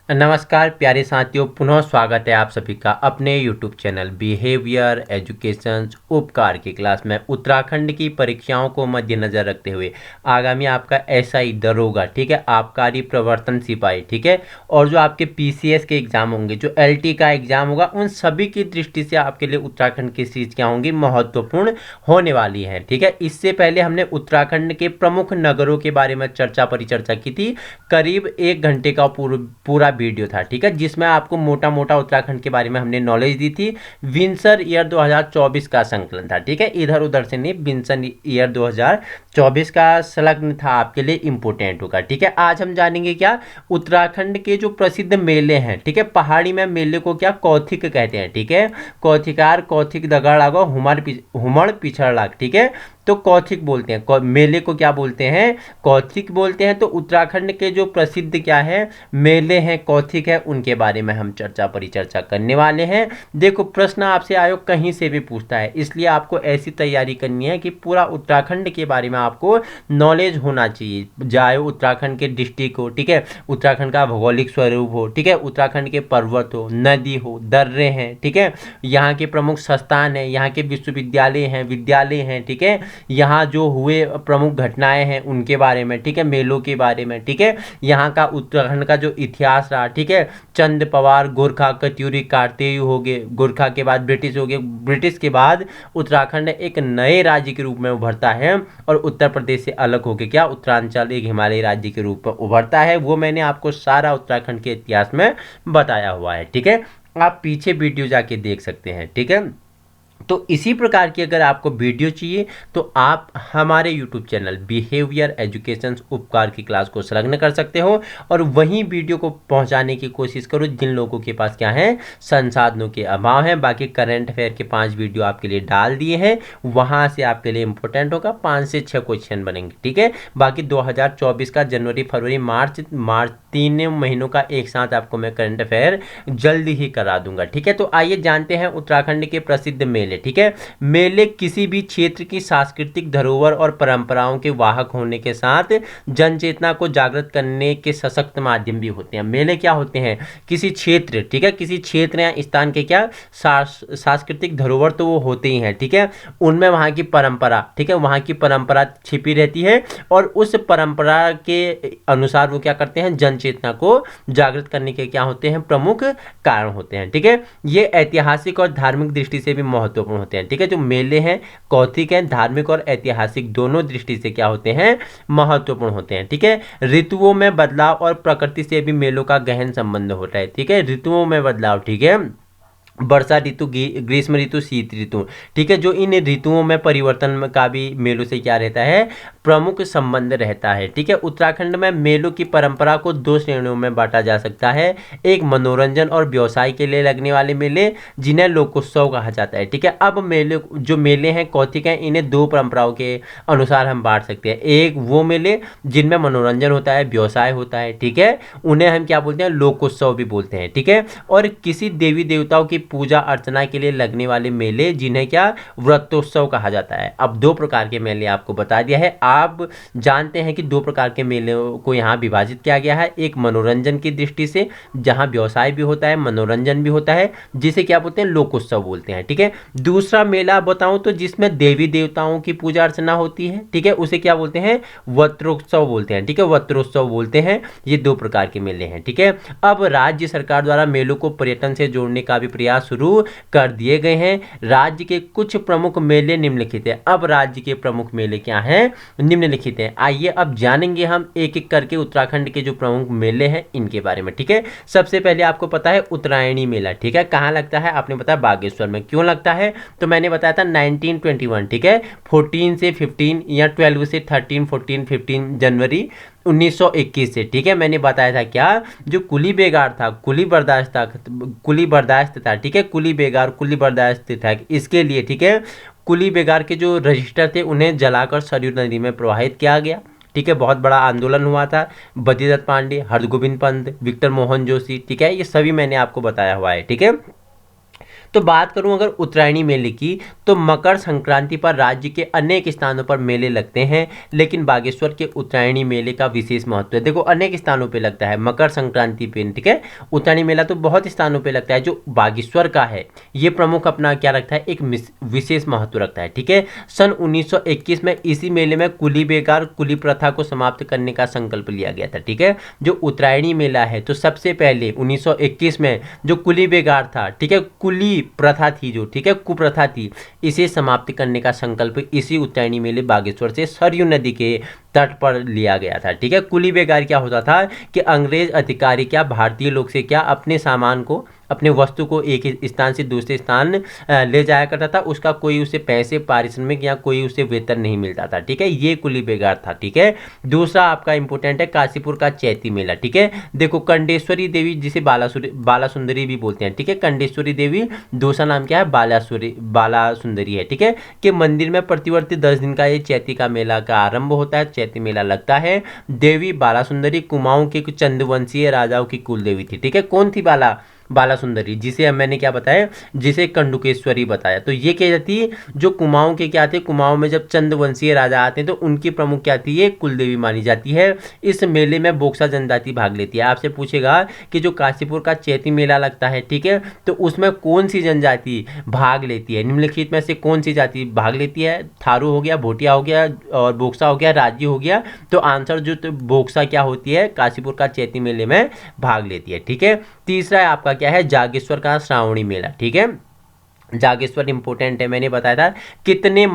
नमस्कार प्यारे साथियों, पुनः स्वागत है आप सभी का अपने YouTube चैनल बिहेवियर एजुकेशन उपकार की क्लास में। उत्तराखंड की परीक्षाओं को मद्देनज़र रखते हुए आगामी आपका एसआई दरोगा, ठीक है, आबकारी प्रवर्तन सिपाही, ठीक है, और जो आपके पीसीएस के एग्जाम होंगे, जो एलटी का एग्जाम होगा, उन सभी की दृष्टि से आपके लिए उत्तराखंड की चीज़ क्या होंगी, महत्वपूर्ण होने वाली है। ठीक है, इससे पहले हमने उत्तराखंड के प्रमुख नगरों के बारे में परिचर्चा की थी। करीब 1 घंटे का पूरा वीडियो था, ठीक है, जिसमें आपको मोटा मोटा उत्तराखंड के बारे में हमने नॉलेज दी थी। विंसन ईयर 2024 का संकलन था, ठीक है, इधर उधर से नहीं, विंसन ईयर 2024 का संलग्न था, आपके लिए इंपोर्टेंट होगा। ठीक है, आज हम जानेंगे क्या उत्तराखंड के जो प्रसिद्ध मेले हैं, ठीक है, पहाड़ी में मेले को क्या कौथिक कहते हैं, ठीक है, कौथिकार कौथिक दगड़ लागो हुमड़ पिछड़ लाग, ठीक है, तो कौथिक बोलते हैं, मेले को क्या बोलते हैं, कौथिक बोलते हैं। तो उत्तराखंड के जो प्रसिद्ध क्या है मेले हैं, कौथिक है, उनके बारे में हम परिचर्चा करने वाले हैं। देखो, प्रश्न आपसे आयोग कहीं से भी पूछता है, इसलिए आपको ऐसी तैयारी करनी है कि पूरा उत्तराखंड के बारे में आपको नॉलेज होना चाहिए, चाहे उत्तराखंड के डिस्ट्रिक्ट हो, ठीक है, उत्तराखंड का भौगोलिक स्वरूप हो, ठीक है, उत्तराखंड के पर्वत हो, नदी हो, दर्रे हैं, ठीक है, यहाँ के प्रमुख संस्थान है, यहाँ के विश्वविद्यालय हैं, ठीक है, यहाँ जो हुए प्रमुख घटनाएं हैं उनके बारे में, ठीक है, मेलों के बारे में, ठीक है, यहाँ का उत्तराखंड का जो इतिहास रहा, ठीक है, चंद पवार, गोरखा, कत्यूरी, कार्तेय हो गए, गोरखा के बाद ब्रिटिश हो गए, ब्रिटिश के बाद उत्तराखंड एक नए राज्य के रूप में उभरता है और उत्तर प्रदेश से अलग होकर क्या उत्तरांचल एक हिमालयी राज्य के रूप में उभरता है। वो मैंने आपको सारा उत्तराखंड के इतिहास में बताया हुआ है, ठीक है, आप पीछे वीडियो जाके देख सकते हैं। ठीक है, तो इसी प्रकार की अगर आपको वीडियो चाहिए तो आप हमारे YouTube चैनल बिहेवियर एजुकेशन उपकार की क्लास को संलग्न कर सकते हो और वहीं वीडियो को पहुंचाने की कोशिश करो जिन लोगों के पास क्या है, संसाधनों के अभाव है। बाकी करंट अफेयर के 5 वीडियो आपके लिए डाल दिए हैं, वहां से आपके लिए इंपॉर्टेंट होगा, 5 से 6 क्वेश्चन बनेंगे। ठीक है, बाकी 2024 का जनवरी फरवरी मार्च 3 महीनों का एक साथ आपको मैं करंट अफेयर जल्दी ही करा दूंगा। ठीक है, तो आइए जानते हैं उत्तराखंड के प्रसिद्ध मेले। ठीक है, मेले किसी भी क्षेत्र की सांस्कृतिक धरोहर और परंपराओं के वाहक होने के साथ जन चेतना को जागृत करने के सशक्त माध्यम भी होते हैं। मेले क्या होते हैं, किसी क्षेत्र, ठीक है, किसी क्षेत्र या स्थान के क्या सांस्कृतिक धरोहर तो वो होते ही हैं, ठीक है, उनमें वहाँ की परंपरा, ठीक है, वहाँ की परंपरा छिपी रहती है और उस परंपरा के अनुसार वो क्या करते हैं, जन चेतना को जागृत करने के क्या होते हैं, प्रमुख कारण होते हैं। ठीक है, ये ऐतिहासिक और धार्मिक दृष्टि से भी महत्वपूर्ण होते हैं। ठीक है, जो मेले हैं कौथिक हैं, धार्मिक और ऐतिहासिक दोनों दृष्टि से क्या होते हैं, महत्वपूर्ण होते हैं। ठीक है, ऋतुओं में बदलाव और प्रकृति से भी मेलों का गहन संबंध होता है। ठीक है, ऋतुओं में बदलाव, ठीक है, वर्षा ऋतु, ग्रीष्म ऋतु, शीत ऋतु, ठीक है, जो इन ऋतुओं में परिवर्तन का भी मेलों से क्या रहता है, प्रमुख संबंध रहता है। ठीक है, उत्तराखंड में मेलों की परंपरा को 2 श्रेणियों में बांटा जा सकता है। एक मनोरंजन और व्यवसाय के लिए लगने वाले मेले जिन्हें लोकोत्सव कहा जाता है। ठीक है, अब मेले हैं कौथिक हैं, इन्हें 2 परंपराओं के अनुसार हम बांट सकते हैं। एक वो मेले जिनमें मनोरंजन होता है, व्यवसाय होता है, ठीक है, उन्हें हम क्या बोलते हैं, लोकोत्सव भी बोलते हैं। ठीक है, और किसी देवी देवताओं की पूजा अर्चना के लिए लगने वाले मेले जिन्हें क्या व्रतोत्सव कहा जाता है। अब 2 प्रकार के मेले आपको बता दिया है। आप जानते हैं कि 2 प्रकार के मेले को यहाँ विभाजित किया गया है। एक मनोरंजन की दृष्टि से जहाँ व्यवसाय भी होता है, मनोरंजन भी होता है, जिसे क्या बोलते हैं, लोकोत्सव बोलते हैं। ठीक है, दूसरा मेला बताऊं तो जिसमें देवी देवताओं की पूजा अर्चना होती है, ठीक है, उसे क्या बोलते हैं, वत्रोत्सव बोलते हैं। ठीक है, वत्रोत्सव बोलते हैं। ये 2 प्रकार के मेले हैं। ठीक है, अब राज्य सरकार द्वारा मेलों को पर्यटन से जोड़ने का भी प्रयास शुरू कर दिए गए हैं। राज्य के कुछ प्रमुख मेले निम्नलिखित हैं। अब राज्य के प्रमुख मेले क्या हैं, निम्नलिखित हैं। आइए अब जानेंगे हम एक एक करके उत्तराखंड के जो प्रमुख मेले हैं इनके बारे में। ठीक है, सबसे पहले आपको पता है उत्तरायणी मेला, ठीक है, कहाँ लगता है, आपने बताया बागेश्वर में। क्यों लगता है, तो मैंने बताया था 1921, ठीक है, 14 से 15 या 12 से 13, 14, 15 जनवरी 1921 से। ठीक है, मैंने बताया था क्या, जो कुली बेगार था, कुली बर्दाश्त था, ठीक है, कुली बेगार कुली बर्दाश्त था, इसके लिए, ठीक है, कुली बेगार के जो रजिस्टर थे उन्हें जलाकर सरयू नदी में प्रवाहित किया गया। ठीक है, बहुत बड़ा आंदोलन हुआ था। बद्रीदत्त पांडे, हरगोविंद पंत, विक्टर मोहन जोशी, ठीक है, ये सभी मैंने आपको बताया हुआ है। ठीक है, तो बात करूं अगर उत्तरायणी मेले की, तो मकर संक्रांति पर राज्य के अनेक स्थानों पर मेले लगते हैं, लेकिन बागेश्वर के उत्तरायणी मेले का विशेष महत्व है। देखो अनेक स्थानों पे लगता है मकर संक्रांति पे, ठीक है। उत्तरायणी मेला तो बहुत स्थानों पे लगता है, जो बागेश्वर का है ये प्रमुख अपना क्या रखता है, एक विशेष महत्व रखता है, ठीक है। सन 1921 में इसी मेले में कुली बेगार कुली प्रथा को समाप्त करने का संकल्प लिया गया था, ठीक है। जो उत्तरायणी मेला है तो सबसे पहले 1921 में जो कुली बेगार था, ठीक है, कुली प्रथा थी जो, ठीक है, कुप्रथा थी, इसे समाप्त करने का संकल्प इसी उत्तरायणी मेले बागेश्वर से सरयू नदी के तट पर लिया गया था, ठीक है। कुली बेगार क्या होता था कि अंग्रेज अधिकारी क्या भारतीय लोग से क्या अपने सामान को, अपने वस्तु को एक स्थान से दूसरे स्थान ले जाया करता था, उसका कोई उसे पैसे पारिश्रमिक या कोई उसे वेतन नहीं मिलता था, ठीक है। ये कुली बेगार था, ठीक है। दूसरा आपका इंपॉर्टेंट है काशीपुर का चैती मेला, ठीक है। देखो कंडेश्वरी देवी जिसे बाला सुंदरी भी बोलते हैं, ठीक है, कंडेश्वरी देवी, दूसरा नाम क्या है बाला सुंदरी है, ठीक है, कि मंदिर में प्रतिवर्ती 10 दिन का ये चैती का मेला का आरंभ होता है, चैती मेला लगता है। देवी बाला सुंदरी कुमाऊं के चंद्रवंशीय राजाओं की कुल देवी थी, ठीक है। कौन थी बाला सुंदरी, जिसे मैंने क्या बताया, जिसे कंडुकेश्वरी बताया। तो ये क्या थी, जो कुमाऊं के क्या थे, कुमाऊं में जब चंद्रवंशीय राजा आते हैं तो उनकी प्रमुख क्या थी, ये कुलदेवी मानी जाती है। इस मेले में बोक्सा जनजाति भाग लेती है। आपसे पूछेगा कि जो काशीपुर का चैती मेला लगता है, ठीक है, तो उसमें कौन सी जनजाति भाग लेती है, निम्नलिखित में से कौन सी जाति भाग लेती है। थारू हो गया, भोटिया हो गया और बोक्सा हो गया, राजी हो गया। तो आंसर जो बोक्सा क्या होती है, काशीपुर का चैती मेले में भाग लेती है, ठीक है। तीसरा है आपका क्या है, जागेश्वर का श्रावणी मेला, ठीक है। जागेश्वर इंपॉर्टेंट है, मैंने बताया था। कितने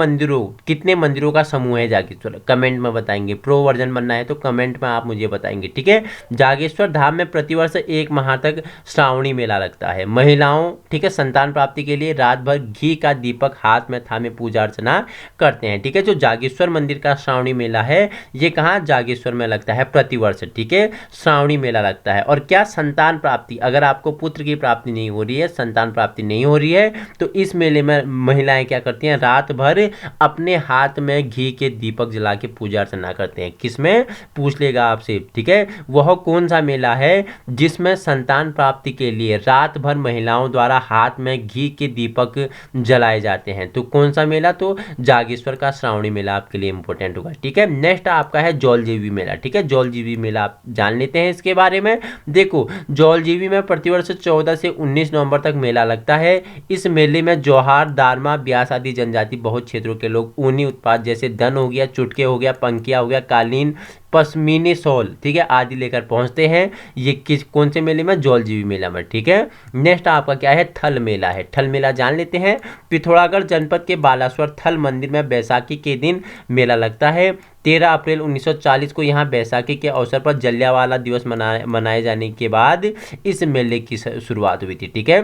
मंदिरों का समूह है जागेश्वर, कमेंट में बताएंगे। प्रो वर्जन बनना है तो कमेंट में आप मुझे बताएंगे, ठीक है। जागेश्वर धाम में प्रतिवर्ष 1 माह तक श्रावणी मेला लगता है। महिलाओं, ठीक है, संतान प्राप्ति के लिए रात भर घी का दीपक हाथ में थामे पूजा अर्चना करते हैं, ठीक है। जो जागेश्वर मंदिर का श्रावणी मेला है ये कहाँ, जागेश्वर में लगता है प्रतिवर्ष, ठीक है, श्रावणी मेला लगता है। और क्या, संतान प्राप्ति, अगर आपको पुत्र की प्राप्ति नहीं हो रही है, संतान प्राप्ति नहीं हो रही है, तो इस मेले में महिलाएं क्या करती हैं, रात भर अपने हाथ में घी के दीपक जला के पूजा अर्चना करते हैं। किसमें, पूछ लेगा आपसे, ठीक है। वह कौन सा मेला है जिसमें संतान प्राप्ति के लिए रात भर महिलाओं द्वारा हाथ में घी के दीपक जलाए जाते हैं। तो कौन सा मेला, तो जागेश्वर का श्रावणी मेला आपके लिए इंपॉर्टेंट होगा, ठीक है। नेक्स्ट आपका है जौलजीबी मेला, ठीक है। जौलजीबी मेला आप जान लेते हैं इसके बारे में। देखो जौलजीबी में प्रतिवर्ष 14 से 19 नवंबर तक मेला लगता है। इस मेले में जोहार, दारमा, ब्यास आदि जनजाति बहुत क्षेत्रों के लोग ऊनी उत्पाद जैसे दन हो गया, चुटके हो गया, पंकिया हो गया, कालीन, पश्मीने शॉल, ठीक है, आदि लेकर पहुंचते हैं। ये कौन से मेले में, जौलजीबी मेला में, ठीक है। नेक्स्ट आपका क्या है, थल मेला है। थल मेला जान लेते हैं। पिथौरागढ़ जनपद के बालासवर थल मंदिर में बैसाखी के दिन मेला लगता है। 13 अप्रैल 1940 को यहाँ बैसाखी के अवसर पर जलियांवाला दिवस मनाए जाने के बाद इस मेले की शुरुआत हुई थी, ठीक है।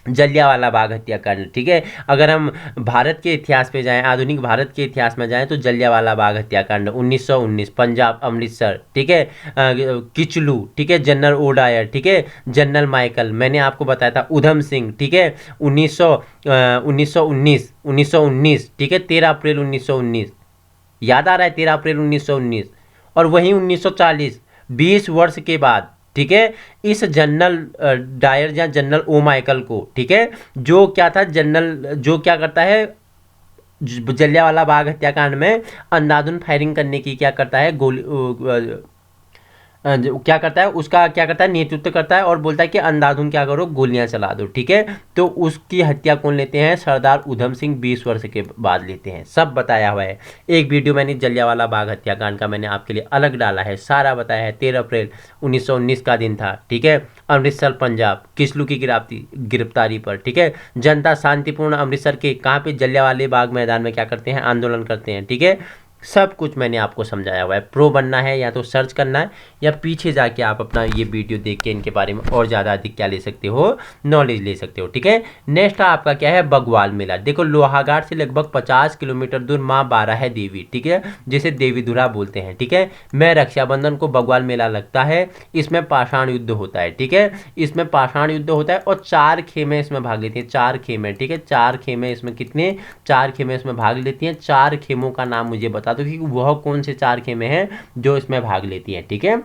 जलियांवाला बाग हत्याकांड, ठीक है। अगर हम भारत के इतिहास पे जाएं, आधुनिक भारत के इतिहास में जाएं, तो जलियांवाला बाग हत्याकांड 1919 पंजाब अमृतसर, ठीक है। किचलू, ठीक है, जनरल ओडायर, ठीक है, जनरल माइकल, मैंने आपको बताया था उधम सिंह, ठीक है, 1919, ठीक है, 13 अप्रैल 1919, याद आ रहा है, 13 अप्रैल 1919। और वहीं 1940, 20 वर्ष के बाद, ठीक है, इस जनरल डायर या जनरल ओ माइकल को, ठीक है, जो क्या था, जनरल जो क्या करता है, जलियांवाला बाग हत्याकांड में अंधाधुंध फायरिंग करने की क्या करता है, गोली क्या करता है, उसका क्या करता है, नेतृत्व करता है और बोलता है कि अंधाधुंध क्या करो, गोलियां चला दो, ठीक है। तो उसकी हत्या कौन लेते हैं, सरदार उधम सिंह 20 वर्ष के बाद लेते हैं। सब बताया हुआ है। एक वीडियो मैंने जलियांवाला बाग हत्याकांड का मैंने आपके लिए अलग डाला है, सारा बताया है। 13 अप्रैल 1919 का दिन था, ठीक है। अमृतसर पंजाब, किसलू की गिरफ्तारी पर, ठीक है। जनता शांतिपूर्ण अमृतसर के कहाँ पे, जलियांवाले बाग मैदान में क्या करते हैं, आंदोलन करते हैं, ठीक है। सब कुछ मैंने आपको समझाया हुआ है। प्रो बनना है या तो सर्च करना है या पीछे जाके आप अपना ये वीडियो देख के इनके बारे में और ज़्यादा अधिक क्या ले सकते हो, नॉलेज ले सकते हो, ठीक है। नेक्स्ट आपका क्या है, बगवाल मेला। देखो लोहाघाट से लगभग 50 किलोमीटर दूर माँ बारह देवी, ठीक है, जिसे देवी धुरा बोलते हैं, ठीक है, में रक्षाबंधन को बगवाल मेला लगता है। इसमें पाषाण युद्ध होता है, ठीक है, इसमें पाषाण युद्ध होता है और 4 खेमें इसमें भाग लेती हैं, 4 खेमें, ठीक है, 4 खेमें इसमें, कितने, 4 खेमें इसमें भाग लेती हैं। 4 खेमों का नाम मुझे बता दो कि वह कौन से 4 खेमें हैं जो इसमें भाग लेती हैं, ठीक है।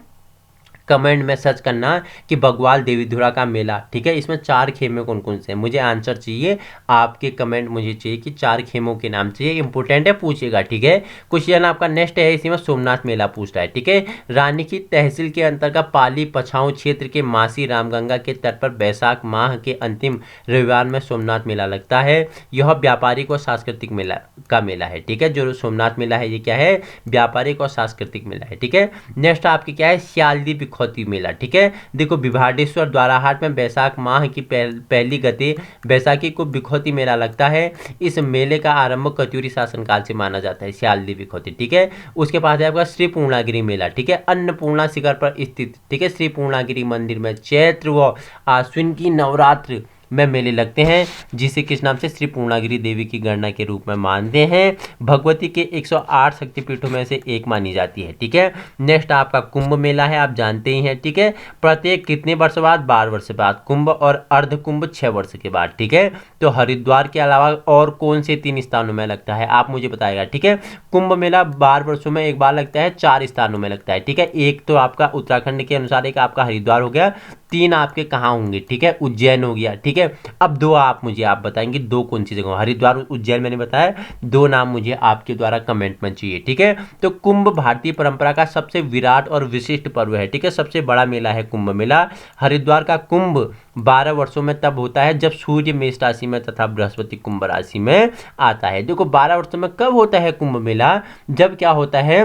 कमेंट में सर्च करना कि बग्वाल देवीधुरा का मेला, ठीक है। इसमें 4 खेमे कौन कौन से हैं, मुझे आंसर चाहिए, आपके कमेंट मुझे चाहिए कि 4 खेमों के नाम चाहिए, इंपॉर्टेंट है, पूछेगा, ठीक है। क्वेश्चन आपका नेक्स्ट है, इसी में सोमनाथ मेला पूछ रहा है, ठीक है। रानी की तहसील के अंतर्गत पाली पछाऊ क्षेत्र के मासी रामगंगा के तट पर बैसाख माह के अंतिम रविवार में सोमनाथ मेला लगता है। यह व्यापारिक और सांस्कृतिक मेला का मेला है, ठीक है। जो सोमनाथ मेला है ये क्या है, व्यापारिक और सांस्कृतिक मेला है, ठीक है। नेक्स्ट आपके क्या है, सियालदी बिखौती मेला, ठीक है। देखो विभाडेश्वर द्वाराहाट में बैसाख माह की पहली गति बैसाखी को बिखौती मेला लगता है। इस मेले का आरंभ कत्यूरी शासनकाल से माना जाता है, सियालदी बिखौती, ठीक है। उसके बाद है आपका श्री पूर्णागिरी मेला, ठीक है, अन्नपूर्णा शिखर पर स्थित, ठीक है। श्री पूर्णागिरी मंदिर में चैत्र व आश्विन की नवरात्र में मेले लगते हैं, जिसे किस नाम से, श्री पूर्णागिरी देवी की गणना के रूप में मानते हैं। भगवती के 108 शक्तिपीठों में से एक मानी जाती है, ठीक है। नेक्स्ट आपका कुंभ मेला है, आप जानते ही हैं, ठीक है। प्रत्येक कितने वर्ष बाद, 12 वर्ष बाद कुंभ, और अर्ध कुंभ 6 वर्ष के बाद, ठीक है। तो हरिद्वार के अलावा और कौन से 3 स्थानों में लगता है, आप मुझे बताएगा, ठीक है। कुंभ मेला 12 वर्षों में एक बार लगता है, 4 स्थानों में लगता है, ठीक है। एक तो आपका उत्तराखंड के अनुसार एक आपका हरिद्वार हो गया, 3 आपके कहाँ होंगे, ठीक है, उज्जैन हो गया, ठीक है। अब 2 आप बताएंगे, 2 कौन सी जगह, हरिद्वार उज्जैन मैंने बताया, 2 नाम मुझे आपके द्वारा कमेंट में चाहिए, ठीक है। तो कुंभ भारतीय परंपरा का सबसे विराट और विशिष्ट पर्व है, ठीक है, सबसे बड़ा मेला है कुंभ मेला। हरिद्वार का कुंभ 12 वर्षों में तब होता है जब सूर्य मेष राशि में तथा बृहस्पति कुंभ राशि में आता है। देखो 12 वर्षों में कब होता है कुंभ मेला, जब क्या होता है,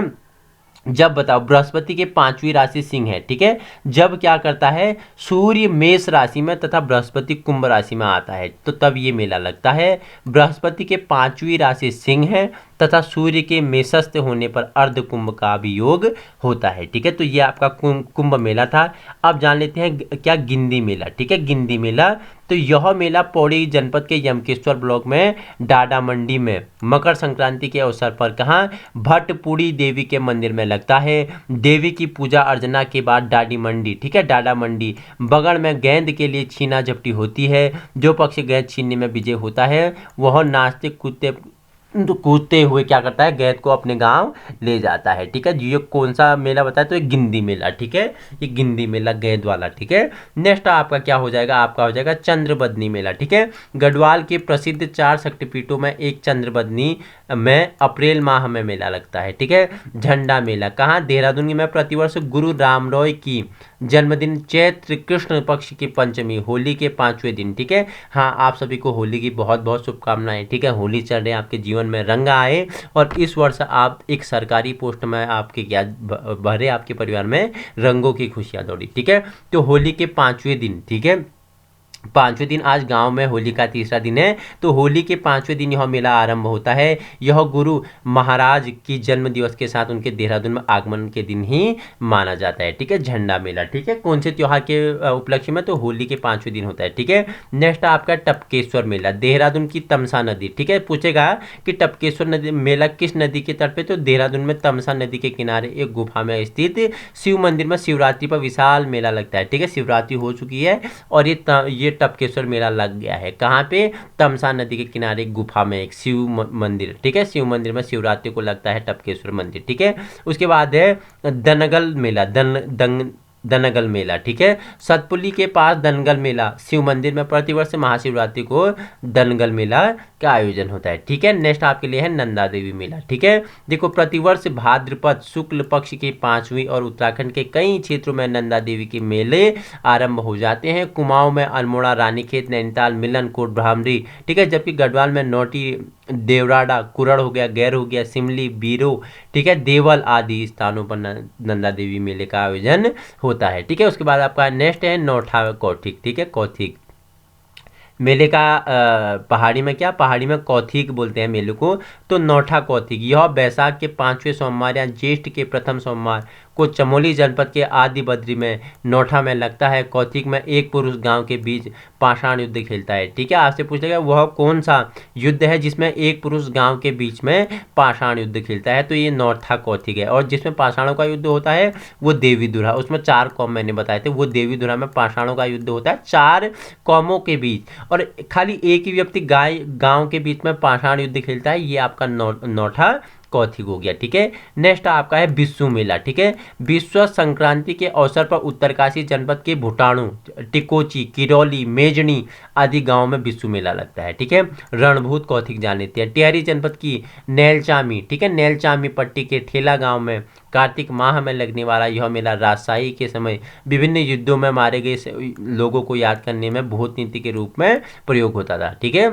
जब बताओ बृहस्पति के 5वीं राशि सिंह है, ठीक है। जब क्या करता है, सूर्य मेष राशि में तथा बृहस्पति कुंभ राशि में आता है, तो तब ये मेला लगता है। बृहस्पति के 5वीं राशि सिंह है तथा सूर्य के मेषस्थ होने पर अर्ध कुंभ का भी योग होता है, ठीक है। तो ये आपका कुंभ मेला था। अब जान लेते हैं क्या, गिंदी मेला, ठीक है। गिंदी मेला, तो यह मेला पौड़ी जनपद के यमकेश्वर ब्लॉक में डाडा मंडी में मकर संक्रांति के अवसर पर कहाँ, भट्टपुड़ी देवी के मंदिर में लगता है। देवी की पूजा अर्चना के बाद डाडी मंडी, ठीक है, डाडा मंडी बगड़ में गेंद के लिए छीना झपटी होती है। जो पक्ष गेंद छीनने में विजय होता है वह नाचते कूदते हुए क्या करता है, गेंद को अपने गांव ले जाता है, ठीक है। ये कौन सा मेला बताया, तो ये गिंदी मेला, ठीक है, ये गिंदी मेला गेंद वाला, ठीक है। नेक्स्ट आपका क्या हो जाएगा, आपका हो जाएगा चंद्रबदनी मेला, ठीक है। गढ़वाल के प्रसिद्ध 4 शक्तिपीठों में एक चंद्रबदनी में अप्रैल माह में मेला लगता है, ठीक है। झंडा मेला कहाँ, देहरादून में प्रतिवर्ष गुरु रामरॉय की जन्मदिन चैत्र कृष्ण पक्ष की पंचमी होली के 5वें दिन, ठीक है। हाँ, आप सभी को होली की बहुत बहुत शुभकामनाएं, ठीक है। होली चल रहे हैं, आपके जीवन में रंग आए और इस वर्ष आप एक सरकारी पोस्ट में आपके क्या भरे, आपके परिवार में रंगों की खुशियां दौड़ी, ठीक है। तो होली के 5वें दिन, ठीक है, 5वें दिन आज गांव में होली का तीसरा दिन है, तो होली के 5वें दिन यह मेला आरंभ होता है। यह गुरु महाराज की जन्म दिवस के साथ उनके देहरादून में आगमन के दिन ही माना जाता है, ठीक है। झंडा मेला, ठीक है, कौन से त्योहार के उपलक्ष्य में, तो होली के 5वें दिन होता है, ठीक है। नेक्स्ट आपका टपकेश्वर मेला, देहरादून की तमसा नदी, ठीक है। पूछेगा कि टपकेश्वर नदी मेला किस नदी के तट पे, तो देहरादून में तमसा नदी के किनारे एक गुफा में स्थित शिव मंदिर में शिवरात्रि पर विशाल मेला लगता है, ठीक है। शिवरात्रि हो चुकी है और ये टपकेश्वर मेला लग गया है, कहाँ पे, तमसा नदी के किनारे गुफा में एक शिव मंदिर, ठीक है। शिव मंदिर में शिवरात्रि को लगता है टपकेश्वर मंदिर, ठीक है। उसके बाद है दनगल मेला, दनगल मेला, ठीक है। सतपुली के पास दनगल मेला शिव मंदिर में प्रतिवर्ष महाशिवरात्रि को दनगल मेला का आयोजन होता है, ठीक है। नेक्स्ट आपके लिए है नंदा देवी मेला, ठीक है। देखो प्रतिवर्ष भाद्रपद शुक्ल पक्ष की 5वीं और उत्तराखंड के कई क्षेत्रों में नंदा देवी के मेले आरंभ हो जाते हैं। कुमाऊं में अल्मोड़ा, रानीखेत, नैनीताल, मिलनकोट, भ्रामरी, ठीक है। जबकि गढ़वाल में नोटी, देवराड़ा, कुरड़ हो गया, गैर हो गया, सिमली, बीरो, ठीक है, देवल आदि स्थानों पर नंदा देवी मेले का आयोजन होता है, ठीक है। उसके बाद आपका नेक्स्ट है नौठा कौथिग, ठीक है, कौथिग मेले का पहाड़ी में क्या, पहाड़ी में कौथिग बोलते हैं मेले को, तो नौठा कौथिग यह बैसाख के 5वें सोमवार या ज्येष्ठ के प्रथम सोमवार को चमोली जनपद के आदि बद्री में नौठा में लगता है। कौथिग में एक पुरुष गांव के बीच पाषाण युद्ध खेलता है, ठीक है। आपसे पूछ लेगा वह कौन सा युद्ध है जिसमें एक पुरुष गांव के बीच में पाषाण युद्ध खेलता है, तो ये नौठा कौथिग है। और जिसमें पाषाणों का युद्ध होता है वो देवीधुरा, उसमें 4 कौम मैंने बताए थे, वो देवीधुरा में पाषाणों का युद्ध होता है 4 कौमों के बीच, और खाली एक ही व्यक्ति गांव के बीच में पाषाण युद्ध खेलता है, ये आपका नौठा कौथिग हो गया। ठीक है, नेक्स्ट आपका है बिस्सू मेला। ठीक है, विश्व संक्रांति के अवसर पर उत्तरकाशी जनपद के भुटाणु, टिकोची, किरौली, मेजनी आदि गांव में बिस्सू मेला लगता है। ठीक है, रणभूत कौथिग जान लेते हैं। टिहरी जनपद की नेलचामी, ठीक है, नेलचामी पट्टी के ठेला गांव में कार्तिक माह में लगने वाला यह मेला राजशाही के समय विभिन्न युद्धों में मारे गए लोगों को याद करने में भूत नीति के रूप में प्रयोग होता था। ठीक है,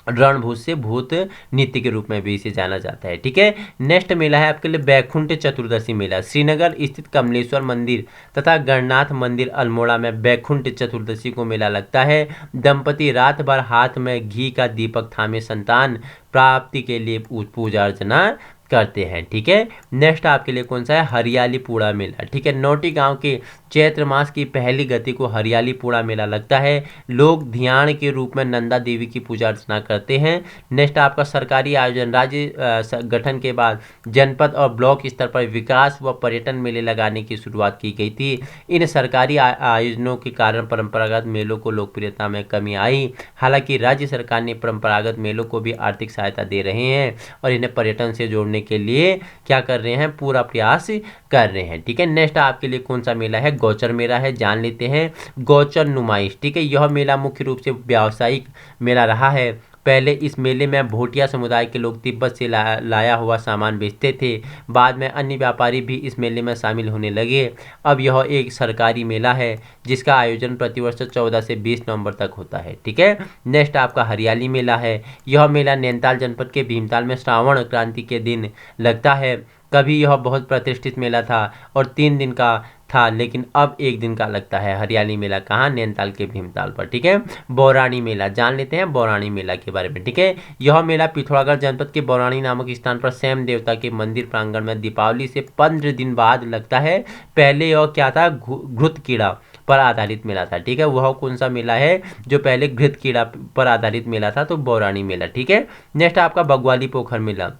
रणभूत से भूत नृत्य के रूप में भी इसे जाना जाता है। ठीक है, नेक्स्ट मेला है आपके लिए बैकुंठ चतुर्दशी मेला। श्रीनगर स्थित कमलेश्वर मंदिर तथा गणनाथ मंदिर अल्मोड़ा में बैकुंठ चतुर्दशी को मेला लगता है। दंपति रात भर हाथ में घी का दीपक थामे संतान प्राप्ति के लिए पूजा अर्चना करते हैं। ठीक है, नेक्स्ट आपके लिए कौन सा है, हरियाली पूड़ा मेला। ठीक है, नौटी गांव के चैत्र मास की पहली गति को हरियाली पूड़ा मेला लगता है। लोग ध्यान के रूप में नंदा देवी की पूजा अर्चना करते हैं। नेक्स्ट आपका सरकारी आयोजन, राज्य गठन के बाद जनपद और ब्लॉक स्तर पर विकास व पर्यटन मेले लगाने की शुरुआत की गई थी। इन सरकारी आयोजनों के कारण परंपरागत मेलों को लोकप्रियता में कमी आई। हालांकि राज्य सरकार ने परंपरागत मेलों को भी आर्थिक सहायता दे रहे हैं और इन्हें पर्यटन से जोड़ने के लिए क्या कर रहे हैं, पूरा प्रयास कर रहे हैं। ठीक है, नेक्स्ट आपके लिए कौन सा मेला है, गौचर मेला है, जान लेते हैं। गौचर नुमाइश, ठीक है, यह मेला मुख्य रूप से व्यावसायिक मेला रहा है। पहले इस मेले में भोटिया समुदाय के लोग तिब्बत से लाया हुआ सामान बेचते थे। बाद में अन्य व्यापारी भी इस मेले में शामिल होने लगे। अब यह एक सरकारी मेला है जिसका आयोजन प्रतिवर्ष 14 से 20 नवंबर तक होता है। ठीक है, नेक्स्ट आपका हरियाली मेला है। यह मेला नैनीताल जनपद के भीमताल में श्रावण क्रांति के दिन लगता है। कभी यह बहुत प्रतिष्ठित मेला था और 3 दिन का था, लेकिन अब 1 दिन का लगता है। हरियाली मेला कहाँ, नैनीताल के भीमताल पर। ठीक है, बौरानी मेला, जान लेते हैं बौरानी मेला के बारे में। ठीक है, यह मेला पिथौरागढ़ जनपद के बौरानी नामक स्थान पर स्वयं देवता के मंदिर प्रांगण में दीपावली से 15 दिन बाद लगता है। पहले यह क्या था, घृत कीड़ा पर आधारित मेला था। ठीक है, वह कौन सा मेला है जो पहले घृत कीड़ा पर आधारित मेला था, तो बौरानी मेला। ठीक है, नेक्स्ट आपका बग्वाली पोखर मेला।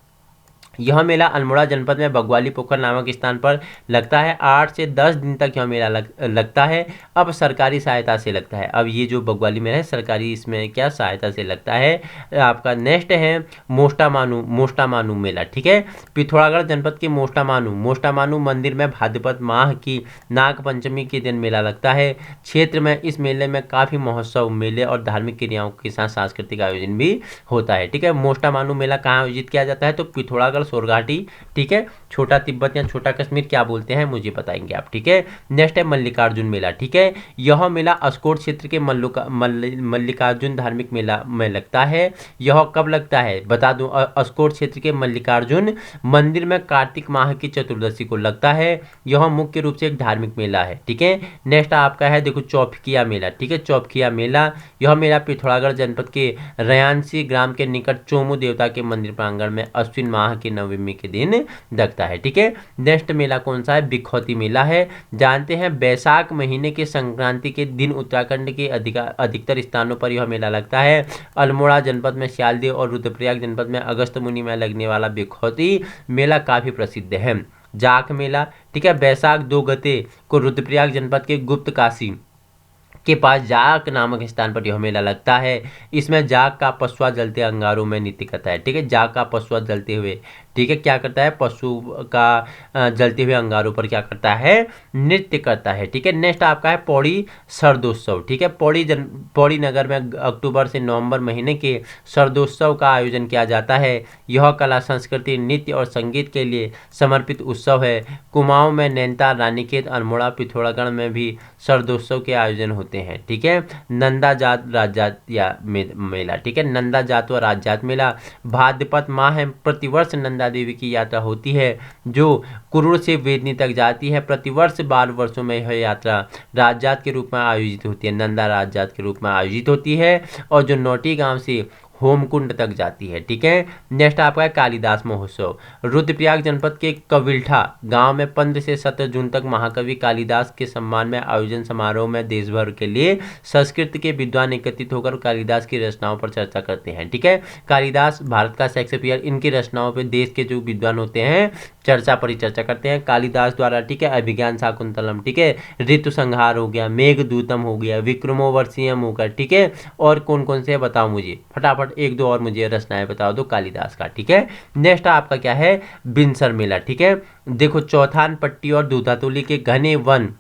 यह मेला अल्मोड़ा जनपद में बग्वाली पोखर नामक स्थान पर लगता है। 8 से 10 दिन तक यह मेला लगता है। अब सरकारी सहायता से लगता है। अब ये जो बग्वाली मेला है सरकारी इसमें क्या सहायता से लगता है। आपका नेक्स्ट है मोष्टामानु मेला। ठीक है, पिथौरागढ़ जनपद के मोष्टामानु मंदिर में भाद्रपद माह की नाग पंचमी के दिन मेला लगता है। क्षेत्र में इस मेले में काफ़ी महोत्सव, मेले और धार्मिक क्रियाओं के साथ सांस्कृतिक आयोजन भी होता है। ठीक है, मोष्टामानु मेला कहाँ आयोजित किया जाता है, तो पिथौरागढ़ सोरघाटी। ठीक है, छोटा तिब्बत या छोटा कश्मीर क्या बोलते हैं मुझे बताएंगे आप। ठीक है, नेक्स्ट है मल्लिकार्जुन मेला। ठीक है, यह मेला अस्कोट क्षेत्र के मल्लिकार्जुन धार्मिक मेला में लगता है। यह कब लगता है बता दूं, अस्कोट क्षेत्र के मल्लिकार्जुन मंदिर में कार्तिक माह की चतुर्दशी को लगता है। यह मुख्य रूप से एक धार्मिक मेला है। ठीक है, नेक्स्ट आपका है देखो चौपकिया मेला। ठीक है, चौपकिया मेला, यह मेला पिथौरागढ़ जनपद के रयांसी ग्राम के निकट चोमू देवता के मंदिर प्रांगण में अश्विन माह के नवमी के दिन लगता है। ठीक है, नेक्स्ट मेला कौन सा है, बिखौती मेला है। जानते हैं बैसाख महीने के संक्रांति के दिन उत्तराखंड के अधिकतर स्थानों पर यह मेला लगता है। अल्मोड़ा जनपद में श्यालदेव और रुद्रप्रयाग जनपद में अगस्त मुनि में लगने वाला बिखौती मेला काफी प्रसिद्ध है। जाख मेला, ठीक है, बैसाख 2 गते को रुद्रप्रयाग जनपद के गुप्त काशी के पास जाक नामक स्थान पर यह मेला लगता है। इसमें जाक का पशुआ जलते अंगारों में नृत्य करता है। ठीक है, जाक का पशुआ जलते हुए, ठीक है, क्या करता है, पशु का जलते हुए अंगारों पर क्या करता है, नृत्य करता है। ठीक है, नेक्स्ट आपका है पौड़ी शरदोत्सव। ठीक है, पौड़ी नगर में अक्टूबर से नवंबर महीने के शरदोत्सव का आयोजन किया जाता है। यह कला, संस्कृति, नृत्य और संगीत के लिए समर्पित उत्सव है। कुमाऊं में, नैनीताल, रानीखेत, अल्मोड़ा, पिथौरागढ़ में भी शरदोत्सव के आयोजन होते हैं। ठीक है, नंदा जात राजजात या मेला। ठीक है, नंदा जात व राजजात मेला भाद्रपद माह है। प्रतिवर्ष नंदा देवी की यात्रा होती है जो कुरुड़ से वेदनी तक जाती है। प्रतिवर्ष 12 वर्षों में यह यात्रा राजजात के रूप में आयोजित होती है, नंदा राजजात के रूप में आयोजित होती है और जो नौटी गांव से होमकुंड तक जाती है। ठीक है, नेक्स्ट आपका है कालिदास महोत्सव। रुद्रप्रयाग जनपद के कविल्ठा गांव में 15 से 17 जून तक महाकवि कालिदास के सम्मान में आयोजन समारोह में देश भर के लिए संस्कृत के विद्वान एकत्रित होकर कालिदास की रचनाओं पर चर्चा करते हैं। ठीक है, कालिदास भारत का शेक्सपियर, इनकी रचनाओं पर देश के जो विद्वान होते हैं परिचर्चा करते हैं कालिदास द्वारा। ठीक है, अभिज्ञान शाकुंतलम, ठीक है, ऋतु संहार हो गया, मेघदूतम हो गया, विक्रमोर्वशीयम हो गया। ठीक है, और कौन कौन से बताओ मुझे फटाफट फटाफट एक दो और मुझे रचनाएं बता दो कालिदास का। ठीक है, नेक्स्ट आपका क्या है, बिनसर मेला। ठीक है, देखो चौथान पट्टी और दूधातोली के घने वन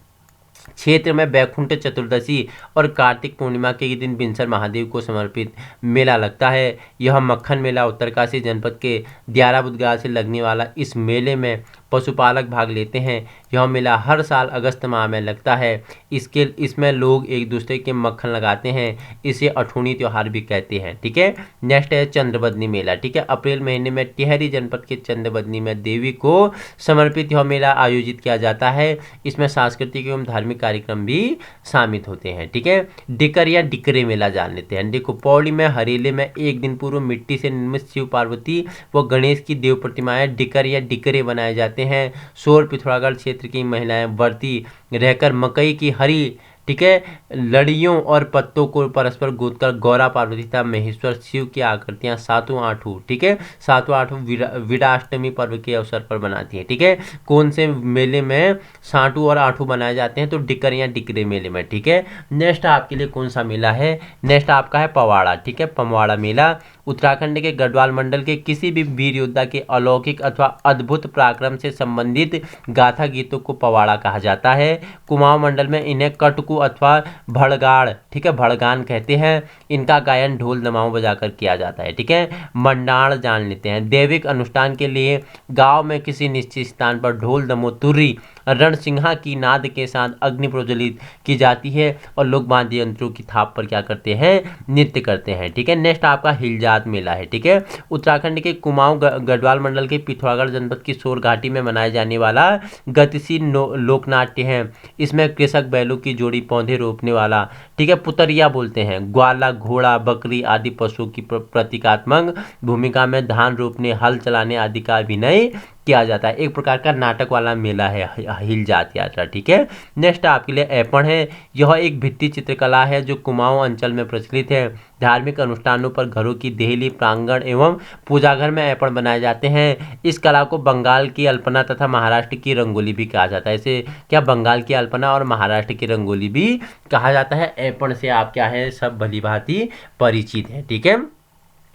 क्षेत्र में बैकुंठ चतुर्दशी और कार्तिक पूर्णिमा के दिन बिनसर महादेव को समर्पित मेला लगता है। यह मक्खन मेला उत्तरकाशी जनपद के दियारा बुदगांव से लगने वाला इस मेले में पशुपालक भाग लेते हैं। यह मेला हर साल अगस्त माह में लगता है। इसमें लोग एक दूसरे के मक्खन लगाते हैं। इसे अठूनी त्योहार भी कहते हैं। ठीक है, नेक्स्ट है चंद्रबदनी मेला। ठीक है, अप्रैल महीने में टिहरी जनपद के चंद्रबदनी में देवी को समर्पित यह मेला आयोजित किया जाता है। इसमें सांस्कृतिक एवं धार्मिक कार्यक्रम भी शामिल होते हैं। ठीक है, डिकर या डिकरे मेला जान लेते हैं। देखो पौड़ी में हरेले में एक दिन पूर्व मिट्टी से निर्मित शिव पार्वती व गणेश की देव प्रतिमाएं डिकर या डिकरे बनाए जाते हैं। सोर पिथौरागढ़ क्षेत्र की महिलाएं व्रती रहकर मकई की हरी, ठीक है, लड़ियों और पत्तों को परस्पर गूंथकर गौरा पार्वती तथा महेश्वर शिव की आकृतियां सातों आठों, ठीक है, सातों आठों विडाष्टमी पर्व के अवसर पर बनाती है। ठीक है, कौन से मेले में साठू और आठू बनाए जाते हैं, तो डिकर या डिकरे मेले में। ठीक है, नेक्स्ट आपके लिए कौन सा मेला है, नेक्स्ट आपका है पवाड़ा। ठीक है, पवाड़ा मेला उत्तराखंड के गढ़वाल मंडल के किसी भी वीर योद्धा के अलौकिक अथवा अद्भुत पराक्रम से संबंधित गाथा गीतों को पवाड़ा कहा जाता है। कुमाऊं मंडल में इन्हें कटकू अथवा भड़गाड़, ठीक है, भड़गान कहते हैं। इनका गायन ढोल दमाऊ बजाकर किया जाता है। ठीक है, मंडाण जान लेते हैं। दैविक अनुष्ठान के लिए गांव में किसी निश्चित स्थान पर ढोल दमो तुर्री रणसिंहा की नाद के साथ अग्नि प्रज्वलित की जाती है और लोग वाद्य यंत्रों की थाप पर क्या करते हैं, नृत्य करते हैं। ठीक है, नेक्स्ट आपका हिलजात मेला है। ठीक है, उत्तराखंड के कुमाऊं गढ़वाल मंडल के पिथौरागढ़ जनपद की सोर घाटी में मनाए जाने वाला गतिशील लोकनाट्य है। इसमें कृषक बैलों की जोड़ी पौधे रोपने वाला, ठीक है, पुतरिया बोलते हैं, ग्वाला, घोड़ा, बकरी आदि पशुओं की प्रतीकात्मक भूमिका में धान रोपने, हल चलाने आदि का अभिनय किया जाता है। एक प्रकार का नाटक वाला मेला है हिल जात यात्रा। ठीक है, नेक्स्ट आपके लिए ऐपण है। यह एक भित्ति चित्रकला है जो कुमाऊं अंचल में प्रचलित है। धार्मिक अनुष्ठानों पर घरों की देहली, प्रांगण एवं पूजाघर में ऐपण बनाए जाते हैं। इस कला को बंगाल की अल्पना तथा महाराष्ट्र की रंगोली भी कहा जाता है। इसे क्या बंगाल की अल्पना और महाराष्ट्र की रंगोली भी कहा जाता है। ऐपण से आप क्या है, सब भली भांति परिचित है। ठीक है,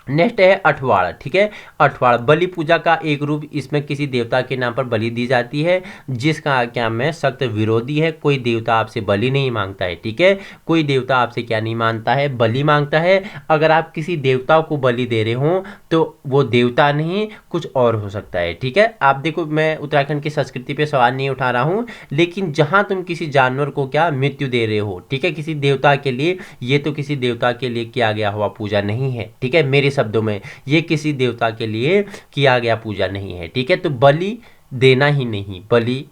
नेक्स्ट है अठवाड़। ठीक है, अठवाड़ बलि पूजा का एक रूप। इसमें किसी देवता के नाम पर बलि दी जाती है जिसका क्या में सख्त विरोधी है। कोई देवता आपसे बलि नहीं मांगता है। ठीक है, कोई देवता आपसे क्या नहीं मांगता है, बलि मांगता है। अगर आप किसी देवता को बलि दे रहे हो तो वो देवता नहीं कुछ और हो सकता है। ठीक है, आप देखो मैं उत्तराखंड की संस्कृति पे सवाल नहीं उठा रहा हूँ, लेकिन जहाँ तुम किसी जानवर को क्या मृत्यु दे रहे हो, ठीक है, किसी देवता के लिए, ये तो किसी देवता के लिए किया गया हुआ पूजा नहीं है। ठीक है, मेरे शब्दों में ये किसी देवता के लिए किया गया पूजा नहीं है। ठीक है, तो बलि देना ही नहीं,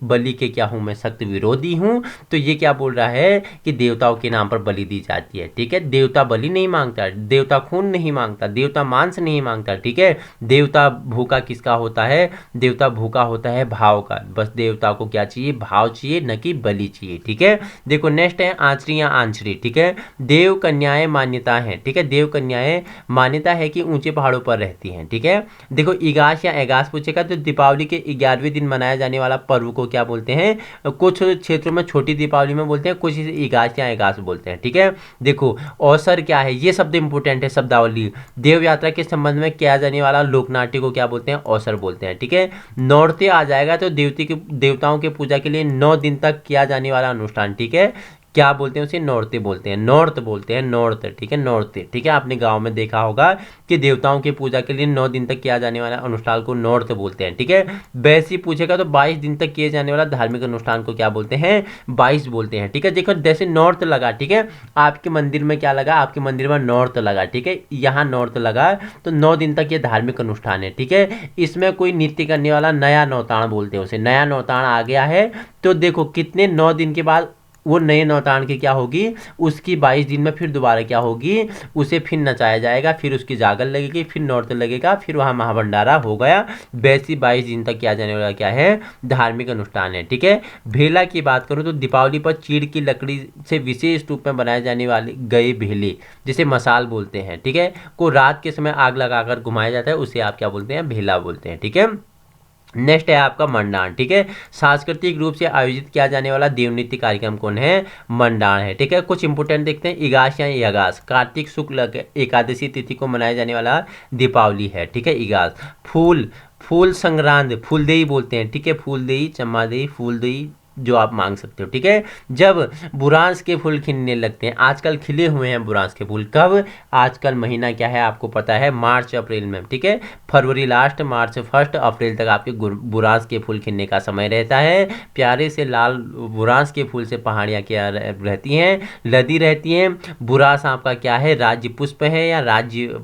बलि के क्या हूं मैं, सख्त विरोधी हूं। तो ये क्या बोल रहा है कि देवताओं के नाम पर बलि दी जाती है। ठीक है, देवता बलि नहीं मांगता, देवता खून नहीं मांगता, देवता मांस नहीं मांगता। ठीक है, देवता भूखा किसका होता है, देवता भूखा होता है भाव का। बस देवता को क्या चाहिए, भाव चाहिए, न कि बलि चाहिए। ठीक है, देखो नेक्स्ट है आंचरी या आंचरी। ठीक है, देव कन्याएं मान्यता है। ठीक है, देव कन्याएं मान्यता है कि ऊंचे पहाड़ों पर रहती हैं। ठीक है, देखो इगास या एगास पूछेगा तो दीपावली के 11वें दिन मनाया जाने वाला पर्व को क्या बोलते हैं, कुछ क्षेत्रों में छोटी दीपावली में बोलते हैं, कुछ इसे इगास या एगास बोलते हैं। ठीक है, देखो अवसर क्या है, ये शब्द इंपोर्टेंट है शब्दावली। देव यात्रा के संबंध में किया जाने वाला लोकनाट्य को क्या बोलते हैं, अवसर बोलते हैं। ठीक है, नौरते आ जाएगा तो देवताओं के पूजा के लिए 9 दिन तक किया जाने वाला अनुष्ठान। ठीक है, क्या बोलते हैं उसे, नौरते बोलते हैं, नौर्त बोलते हैं, नौर्त। ठीक है, नौरते। ठीक है, आपने गांव में देखा होगा कि देवताओं की पूजा के लिए 9 दिन तक किया जाने वाला अनुष्ठान को नौर्त बोलते हैं। ठीक है, वैसे पूछेगा तो 22 दिन तक किए जाने वाला धार्मिक अनुष्ठान को क्या बोलते हैं, 22 बोलते हैं। ठीक है, देखो जैसे नौर्त लगा, ठीक है, आपके मंदिर में क्या लगा, आपके मंदिर में नौर्त लगा। ठीक है, यहाँ नौर्त लगा तो 9 दिन तक ये धार्मिक अनुष्ठान है। ठीक है, इसमें कोई नृत्य करने वाला नया नौताण बोलते हैं उसे, नया नौताण आ गया है तो देखो कितने 9 दिन के बाद वो नए नौतान की क्या होगी, उसकी 22 दिन में फिर दोबारा क्या होगी, उसे फिर नचाया जाएगा, फिर उसकी जागल लगेगी, फिर नौरत लगेगा, फिर वहाँ महाभंडारा हो गया। वैसी 22 दिन तक किया जाने वाला क्या है, धार्मिक अनुष्ठान है। ठीक है, भेला की बात करूँ तो दीपावली पर चीड़ की लकड़ी से विशेष रूप में बनाए जाने वाले गए भेले, जिसे मसाल बोलते हैं, ठीक है, को रात के समय आग लगाकर घुमाया जाता है, उसे आप क्या बोलते हैं, भेला बोलते हैं। ठीक है, नेक्स्ट है आपका मंडान, ठीक है। सांस्कृतिक रूप से आयोजित किया जाने वाला देवनृत्य कार्यक्रम कौन है? मंडान है, ठीक है। कुछ इंपोर्टेंट देखते हैं। इगास या यगास, कार्तिक शुक्ल एकादशी तिथि को मनाया जाने वाला दीपावली है, ठीक है। इगास। फूल, फूल संक्रांत, फूलदेई बोलते हैं, ठीक है। फूलदेई, चम्मादेई, फूलदेई जो आप मांग सकते हो, ठीक है। जब बुरांस के फूल खिलने लगते हैं, आजकल खिले हुए हैं बुरांस के फूल, कब? आजकल महीना क्या है आपको पता है? मार्च अप्रैल में, ठीक है। फरवरी लास्ट, मार्च फर्स्ट, अप्रैल तक आपके बुरांस के फूल खिलने का समय रहता है। प्यारे से लाल बुरांस के फूल से पहाड़ियाँ क्या रहती हैं? लदी रहती हैं। बुरांस आपका क्या है? राज्य पुष्प है या राज्य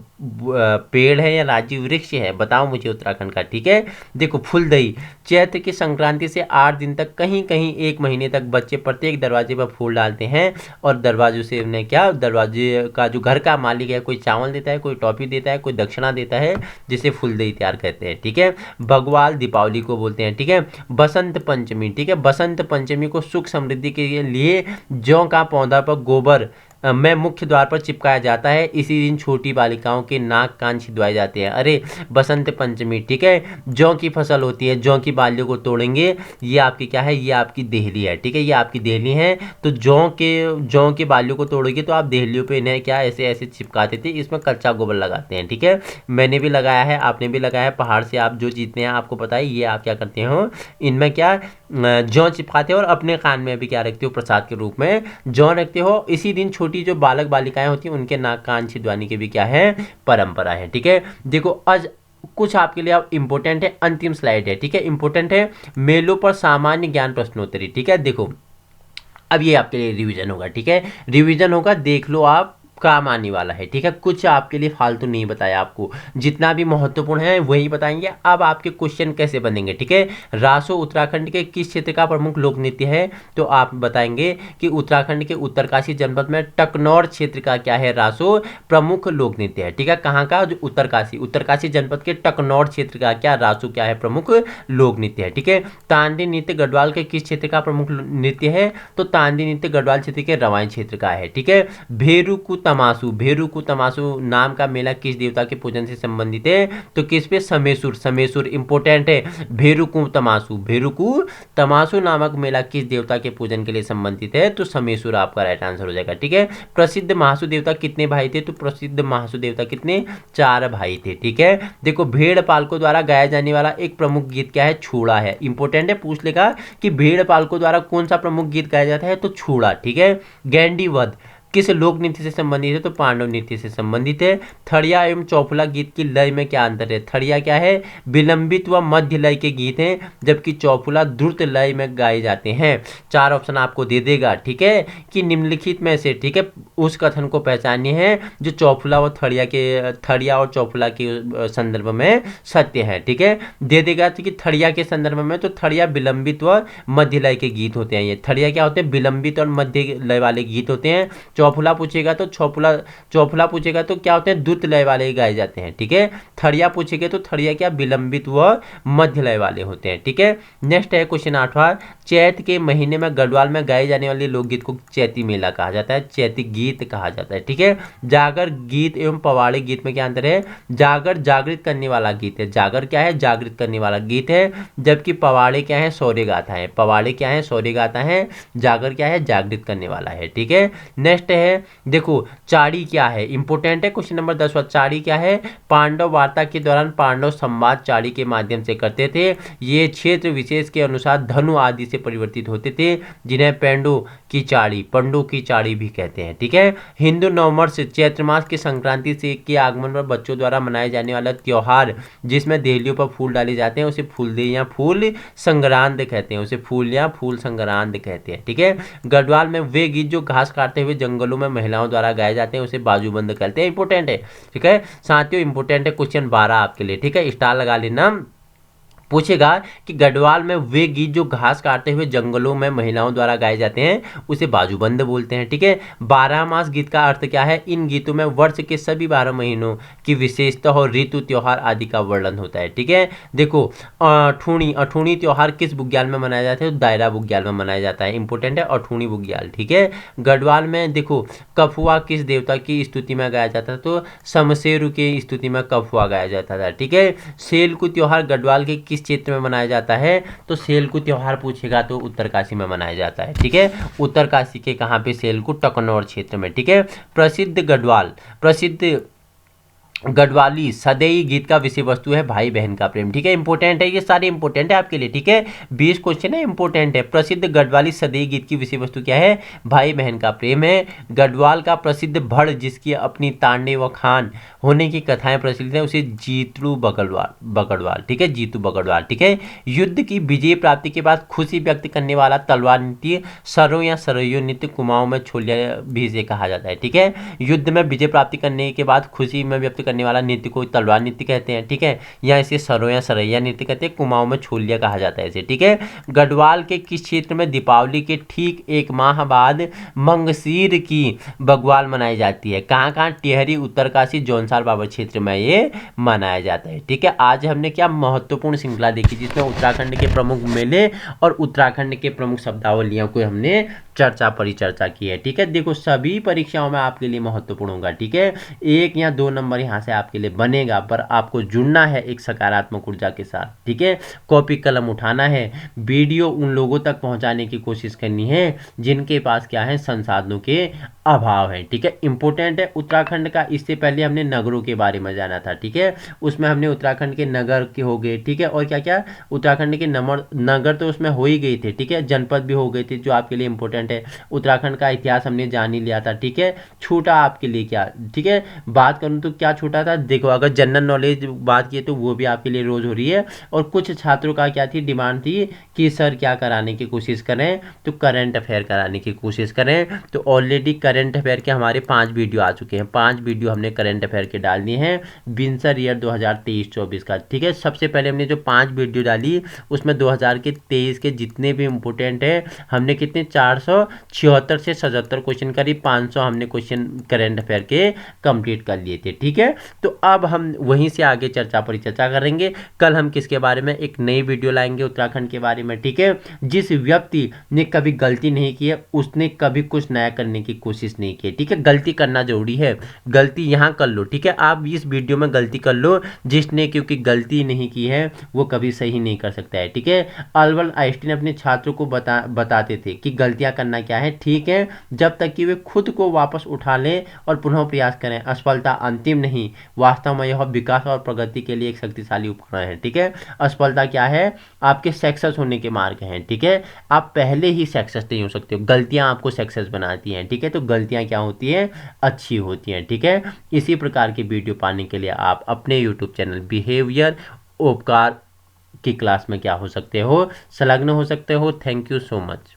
पेड़ है या राज्य वृक्ष है? बताओ मुझे उत्तराखंड का, ठीक है। देखो फूलदई, चैत्र की संक्रांति से 8 दिन तक कहीं कहीं 1 महीने तक बच्चे प्रत्येक दरवाजे पर फूल डालते हैं और दरवाजों से उन्हें क्या, दरवाजे का जो घर का मालिक है कोई चावल देता है, कोई टॉफी देता है, कोई दक्षिणा देता है, जिसे फूलदई तैयार करते हैं, ठीक है। भगवाल दीपावली को बोलते हैं, ठीक है। बसंत पंचमी, ठीक है। बसंत पंचमी को सुख समृद्धि के लिए जौ का पौधा पर गोबर में मुख्य द्वार पर चिपकाया जाता है। इसी दिन छोटी बालिकाओं के नाक कान छिदवाए जाते हैं। अरे बसंत पंचमी, ठीक है। जौ की फसल होती है, जौ की बालियों को तोड़ेंगे, ये आपकी क्या है? ये आपकी देहली है, ठीक है। ये आपकी देहली है। तो जौ के बालियों को तोड़ोगे तो आप देहलियों पे इन्हें क्या ऐसे ऐसे चिपकाते थे, इसमें कच्चा गोबर लगाते हैं, ठीक है। मैंने भी लगाया है, आपने भी लगाया है। पहाड़ से आप जो जीतते हैं आपको पता है, ये आप क्या करते हो, इनमें क्या जौ चिपकाते हो और अपने कान में भी क्या रखते हो? प्रसाद के रूप में जौ रखते हो। इसी दिन छोटी जो बालक बालिकाएं होती हैं उनके नाक कान छिदवाने की भी क्या है? परंपरा है, ठीक है। देखो आज कुछ आपके लिए अब इंपॉर्टेंट है, अंतिम स्लाइड है, ठीक है। इंपॉर्टेंट है मेलों पर सामान्य ज्ञान प्रश्नोत्तरी, ठीक है। देखो अब ये आपके लिए रिवीजन होगा, ठीक है। रिवीजन होगा, देख लो आप, काम आने वाला है, ठीक है। कुछ आपके लिए फालतू नहीं बताया, आपको जितना भी महत्वपूर्ण है वही बताएंगे। अब आपके क्वेश्चन कैसे बनेंगे, ठीक है। रासो उत्तराखंड के किस क्षेत्र का प्रमुख लोक नृत्य है? तो आप बताएंगे कि उत्तराखंड के उत्तरकाशी जनपद में टकनौर क्षेत्र का क्या है? रासो प्रमुख लोक नृत्य है, ठीक है। कहाँ का? जो उत्तरकाशी जनपद के टकनौर क्षेत्र का क्या? रासो क्या है? प्रमुख लोक नृत्य है, ठीक है। तांडी नृत्य गढ़वाल के किस क्षेत्र का प्रमुख नृत्य है? तो तांडी नृत्य गढ़वाल क्षेत्र के रवाई क्षेत्र का है, ठीक है। भेरू तमाशु नाम का मेला किस देवता के पूजन से संबंधित है? तो किस पे? समेसुर इंपोर्टेंट है। भेरुकु तमाशु नामक मेला किस देवता के पूजन के लिए संबंधित है? तो समेसुर आपका राइट आंसर हो जाएगा, ठीक है। प्रसिद्ध महासु देवता कितने भाई थे? तो प्रसिद्ध महासु देवता कितने? 4 भाई थे, ठीक है। देखो भेड़ पालकों द्वारा गाया जाने वाला एक प्रमुख गीत क्या है? छूड़ा है। इंपोर्टेंट है, पूछ लेगा कि भेड़ पालकों द्वारा कौन सा प्रमुख गीत गाया जाता है? तो छूड़ा, ठीक है। गैंडी वध किस लोक नृत्य से संबंधित है? तो पांडव नृत्य से संबंधित है। थड़िया एवं चौफुला गीत की लय में क्या अंतर है? थड़िया क्या है? विलंबित व मध्य लय के गीत हैं, जबकि चौफुला द्रुत लय में गाए जाते हैं। 4 ऑप्शन आपको दे देगा, ठीक है, कि निम्नलिखित में से, ठीक है, उस कथन को पहचानिए है जो चौफुला व थड़िया और चौफुला के संदर्भ में सत्य है, ठीक है। दे देगा कि थड़िया के संदर्भ में, तो थड़िया विलंबित व मध्य लय के गीत होते हैं। ये थड़िया क्या होते हैं? विलंबित और मध्य लय वाले गीत होते हैं। चौफुला पूछेगा तो क्या होते हैं? द्रुत लय वाले गाए जाते हैं, ठीक है। थड़िया पूछेगा तो थड़िया क्या? विलंबित व मध्य लय वाले होते हैं, ठीक है। नेक्स्ट है क्वेश्चन 8वां, चैत के महीने में गढ़वाल में गाए जाने वाले लोकगीत को चैती मेला कहा जाता है, चैती गीत कहा जाता है, ठीक है। जागर गीत एवं पवाड़ी गीत में क्या अंतर है? जागर जागृत करने वाला गीत है, जागर क्या है? जागृत करने वाला गीत है, जबकि पवाड़े क्या है? शौर्य गाथा है। पवाड़े क्या है? शौर्य गाथा है। जागर क्या है? जागृत करने वाला है, ठीक है। नेक्स्ट है, देखो चाड़ी क्या है? इंपोर्टेंट है, क्वेश्चन नंबर 10वां। चाड़ी क्या है? पांडव वार्ता के दौरान पांडव संवाद चाड़ी के माध्यम से करते थे। ये क्षेत्र विशेष के अनुसार धनु आदि से परिवर्तित होते थे, जिन्हें पंडो की चाड़ी भी कहते हैं, ठीक है। हिंदू नववर्ष चैत्र मास की संक्रांति से के आगमन पर बच्चों द्वारा मनाए जाने वाला त्योहार, जिसमें देहलियों पर फूल डाले जाते हैं, उसे फूलदेई या फूल संग्रांद कहते हैं, उसे फूल या फूल संग्रांद कहते हैं, ठीक है। गढ़वाल में वे गीत जो घास काटते हुए जंगलों में महिलाओं द्वारा गाए जाते हैं, उसे बाजूबंद कहते हैं। इंपोर्टेंट है, ठीक है साथियों, इंपोर्टेंट है क्वेश्चन 12 आपके लिए, ठीक है। स्टार लगा लेना। पूछेगा कि गढ़वाल में वे गीत जो घास काटते हुए जंगलों में महिलाओं द्वारा गाए जाते हैं, उसे बाजूबंद बोलते हैं, ठीक है। 12 मास गीत का अर्थ क्या है? इन गीतों में वर्ष के सभी 12 महीनों की विशेषता और ऋतु त्योहार आदि का वर्णन होता है, ठीक है। देखो अठूणी त्योहार किस बुग्याल में मनाया जाता है? तो दायरा बुग्याल में मनाया जाता है। इंपोर्टेंट है, अठूणी बुग्याल, ठीक है। गढ़वाल में देखो कफुआ किस देवता की स्तुति में गाया जाता है? तो शमशेरु की स्तुति में कफुआ गाया जाता था, ठीक है। सेल को त्योहार गढ़वाल के किस किस क्षेत्र में मनाया जाता है? तो सेलकू त्योहार पूछेगा तो उत्तरकाशी में मनाया जाता है। ठीक है, उत्तरकाशी के कहाँ पे? सेलकू टकनौर क्षेत्र में। ठीक है, प्रसिद्ध गढ़वाली सदैई गीत का विषय वस्तु है भाई बहन का प्रेम। ठीक है, इंपॉर्टेंट है, ये सारे इंपॉर्टेंट है आपके लिए। ठीक है, 20 क्वेश्चन है, इंपॉर्टेंट है। प्रसिद्ध गढ़वाली सदैई गीत की विषय वस्तु क्या है? भाई बहन का प्रेम है। गढ़वाल का प्रसिद्ध भड़ जिसकी अपनी तांडे व खान होने की कथाएं प्रचलित है, उसे जीतू बगड़वाल। ठीक है, जीतू बगड़वाल। ठीक है, युद्ध की विजय प्राप्ति के बाद खुशी व्यक्त करने वाला तलवार नृत्य सरो या सरयो नृत्य कुमाऊं में छोलिया भी इसे कहा जाता है। ठीक है, युद्ध में विजय प्राप्ति करने के बाद खुशी में व्यक्त करने वाला नृत्य को तलवार नृत्य कहते हैं। ठीक है, या इसे सरो या सरैया नृत्य कहते हैं, कुमाऊं में छोलिया कहा जाता है इसे। ठीक है, गढ़वाल के किस क्षेत्र में दीपावली के ठीक 1 माह बाद मंगसीर की बग्वाल मनाई जाती है? कहाँ कहाँ? टिहरी, उत्तरकाशी, जौनसार बाबर क्षेत्र में ये मनाया जाता है। ठीक है, आज हमने क्या महत्वपूर्ण श्रृंखला देखी जिसमें उत्तराखंड के प्रमुख मेले और उत्तराखंड के प्रमुख शब्दावलियों को हमने परिचर्चा की है। ठीक है, देखो सभी परीक्षाओं में आपके लिए महत्वपूर्ण होगा। ठीक है, 1 या 2 नंबर यहाँ से आपके लिए बनेगा, पर आपको जुड़ना है एक सकारात्मक ऊर्जा के साथ। ठीक है, कॉपी कलम उठाना है, वीडियो उन लोगों तक पहुँचाने की कोशिश करनी है जिनके पास क्या है? संसाधनों के अभाव है। ठीक है, इंपॉर्टेंट है उत्तराखंड का। इससे पहले हमने नगरों के बारे में जाना था। ठीक है, उसमें हमने उत्तराखंड के नगर के हो गए। ठीक है, और क्या क्या? उत्तराखंड के नगर तो उसमें हो ही गए थे। ठीक है, जनपद भी हो गए थे जो आपके लिए इंपॉर्टेंट है। उत्तराखंड का इतिहास हमने जान ही लिया था। ठीक है, छूटा आपके लिए क्या? ठीक है, बात करूं तो क्या छूटा था? देखो, अगर जनरल नॉलेज बात की तो वो भी आपके लिए रोज हो रही है। और कुछ छात्रों का क्या थी? डिमांड थी कि सर क्या कराने की कोशिश करें? तो करंट अफेयर कराने की कोशिश करें। तो ऑलरेडी करंट अफेयर के हमारे 5 वीडियो आ चुके हैं। 5 वीडियो हमने करंट अफेयर के डाल दिए हैं विंसर ईयर 2023-24 का। ठीक है, सबसे पहले हमने जो 5 वीडियो डाली उसमें 2023 के जितने भी इंपॉर्टेंट है हमने कितने 476 से 77 क्वेश्चन करीब 500 हमने क्वेश्चन करंट अफेयर के कंप्लीट कर लिए थे। ठीक है, तो अब हम वहीं से आगे परिचर्चा करेंगे। कल हम किसके बारे में? एक नई वीडियो लाएंगे उत्तराखंड के बारे में। ठीक है, जिस व्यक्ति ने कभी गलती नहीं की है उसने कभी कुछ नया करने की कोशिश नहीं की। ठीक है, गलती करना जरूरी है, गलती यहाँ कर लो। ठीक है, आप इस वीडियो में गलती कर लो। जिसने क्योंकि गलती नहीं की है वो कभी सही नहीं कर सकता है। ठीक है, अल्बर्ट आइंस्टीन अपने छात्रों को बताते थे कि गलतियां करना क्या है? ठीक है, जब तक कि वे खुद को वापस उठा लें और पुनः प्रयास करें। असफलता अंतिम नहीं, वास्तव में यह विकास और प्रगति के लिए एक शक्तिशाली उपकरण है। ठीक है, असफलता क्या है? आपके सक्सेस होने के मार्ग हैं। ठीक है, आप पहले ही सक्सेस नहीं हो सकते हो, गलतियां आपको सक्सेस बनाती हैं। ठीक है, तो गलतियां क्या होती हैं? अच्छी होती हैं। ठीक है, इसी प्रकार की वीडियो पाने के लिए आप अपने यूट्यूब चैनल बिहेवियर उपकार की क्लास में क्या हो सकते हो? संलग्न हो सकते हो। Thank you so much.